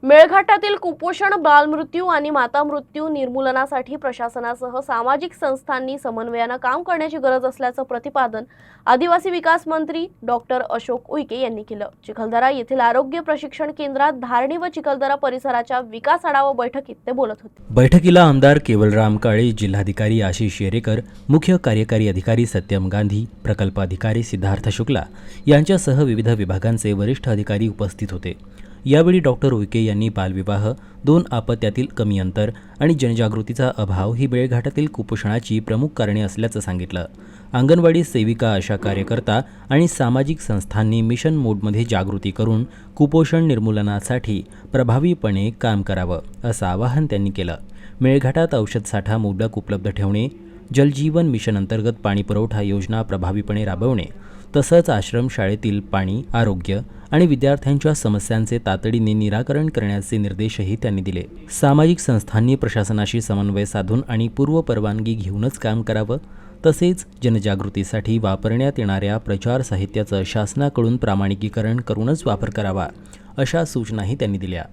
मेळघाटातील कुपोषण, बालमृत्यू आणि माता मृत्यू निर्मूलनासाठी प्रशासनासह सामाजिक संस्थांनी समन्वयानं काम करण्याची गरज असल्याचं प्रतिपादन आदिवासी विकास मंत्री डॉक्टर अशोक उईके यांनी केलं। चिखलदरा येथील आरोग्य प्रशिक्षण केंद्रात धारणी व चिखलदरा परिसराच्या विकास आढावा बैठकीत ते बोलत होते। बैठकीला आमदार केवलराम काळे, जिल्हाधिकारी आशिष शेरेकर, मुख्य कार्यकारी अधिकारी सत्यम गांधी, प्रकल्प अधिकारी सिद्धार्थ शुक्ला यांच्यासह विविध विभागांचे वरिष्ठ अधिकारी उपस्थित होते। यावेळी डॉक्टर उईके यांनी बालविवाह, 2 अपत्यातील कमी अंतर आणि जनजागृतीचा अभाव ही मेळघाटातील कुपोषणाची प्रमुख कारणे असल्याचं सांगितलं। अंगणवाडी सेविका, आशा कार्यकर्ता आणि सामाजिक संस्थांनी मिशन मोडमध्ये जागृती करून कुपोषण निर्मूलनासाठी प्रभावीपणे काम करावं असं आवाहन त्यांनी केलं। मेळघाटात औषध साठा मुबलक उपलब्ध ठेवणे, जलजीवन मिशन अंतर्गत पाणी पुरवठा योजना प्रभावीपणे राबवणे, तसंच आश्रम शाळेतील पाणी, आरोग्य आणि विद्यार्थ्यांच्या समस्यांचे तातडीने निराकरण करण्याचे निर्देशही त्यांनी दिले। सामाजिक संस्थांनी प्रशासनाशी समन्वय साधून आणि पूर्व परवानगी घेऊनच काम करावं, तसेच जनजागृतीसाठी वापरण्यात येणाऱ्या प्रचार साहित्याचं शासनाकडून प्रमाणिकीकरण करूनच वापर करावा, अशा सूचनाही त्यांनी दिल्या।